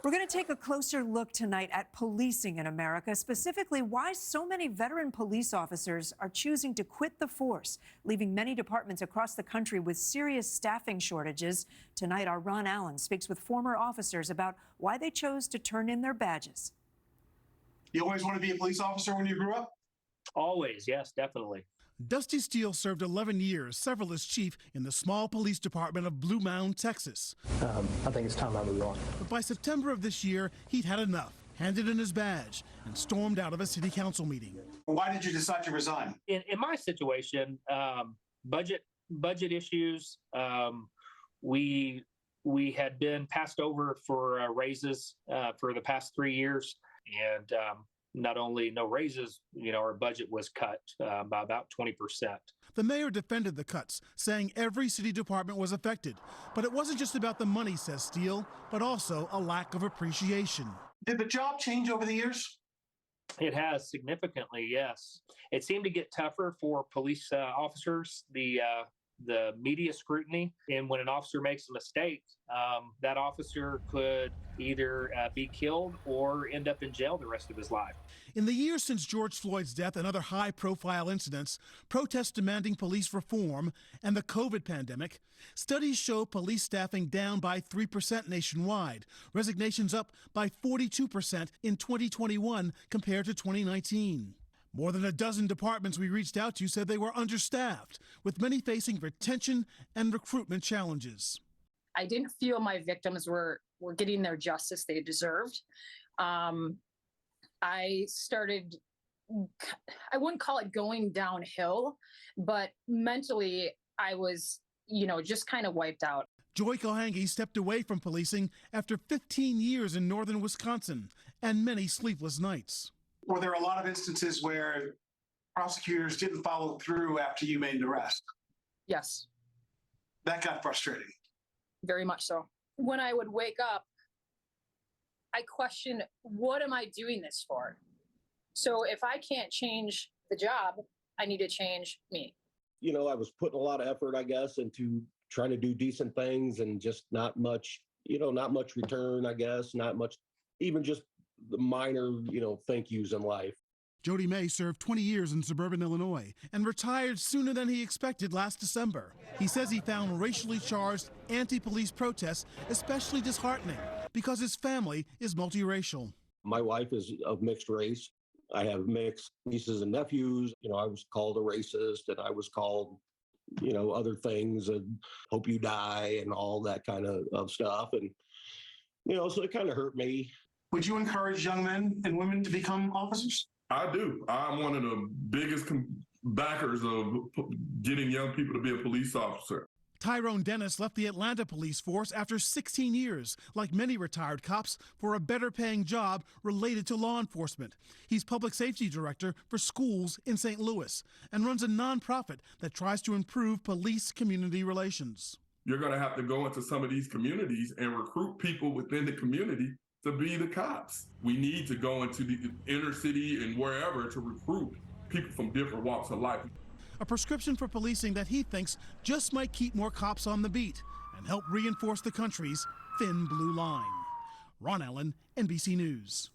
We're going to take a closer look tonight at policing in America, specifically why so many veteran police officers are choosing to quit the force, leaving many departments across the country with serious staffing shortages. Tonight, our Ron Allen speaks with former officers about why they chose to turn in their badges. You always want to be a police officer when you grew up? Always, yes, definitely. Dusty Steele served 11 years, several as chief, in the small police department of Blue Mound, Texas. I think it's time I move on. But by September of this year, he'd had enough, handed in his badge, and stormed out of a city council meeting. Why did you decide to resign? In my situation, budget issues. We had been passed over for raises for the past 3 years, and not only no raises, our budget was cut by about 20%. The mayor defended the cuts, saying every city department was affected. But it wasn't just about the money, says Steele, but also a lack of appreciation. Did the job change over the years? It has significantly, yes. It seemed to get tougher for police officers, the media scrutiny. And when an officer makes a mistake, that officer could either be killed or end up in jail the rest of his life. In the years since George Floyd's death and other high-profile incidents, protests demanding police reform, and the COVID pandemic, studies show police staffing down by 3% nationwide, resignations up by 42% in 2021 compared to 2019. More than a dozen departments we reached out to said they were understaffed, with many facing retention and recruitment challenges. I didn't feel my victims were getting their justice they deserved. I started, I wouldn't call it going downhill, but mentally I was, just kind of wiped out. Joy Kohangi stepped away from policing after 15 years in northern Wisconsin and many sleepless nights. Were there a lot of instances where prosecutors didn't follow through after you made an arrest? Yes. That got frustrating. Very much so. When I would wake up, I questioned, what am I doing this for? So if I can't change the job, I need to change me. I was putting a lot of effort, I guess, into trying to do decent things and just not much return, I guess, not much, even just the minor, thank yous in life. Jody May served 20 years in suburban Illinois and retired sooner than he expected last December. He says he found racially charged anti-police protests especially disheartening because his family is multiracial. My wife is of mixed race. I have mixed nieces and nephews. I was called a racist and I was called, other things and hope you die and all that kind of stuff. And, so it kind of hurt me. Would you encourage young men and women to become officers? I do. I'm one of the biggest backers of getting young people to be a police officer. Tyrone Dennis left the Atlanta police force after 16 years, like many retired cops, for a better paying job related to law enforcement. He's public safety director for schools in St. Louis and runs a nonprofit that tries to improve police-community relations. You're going to have to go into some of these communities and recruit people within the community to be the cops. We need to go into the inner city and wherever to recruit people from different walks of life. A prescription for policing that he thinks just might keep more cops on the beat and help reinforce the country's thin blue line. Ron Allen, NBC News.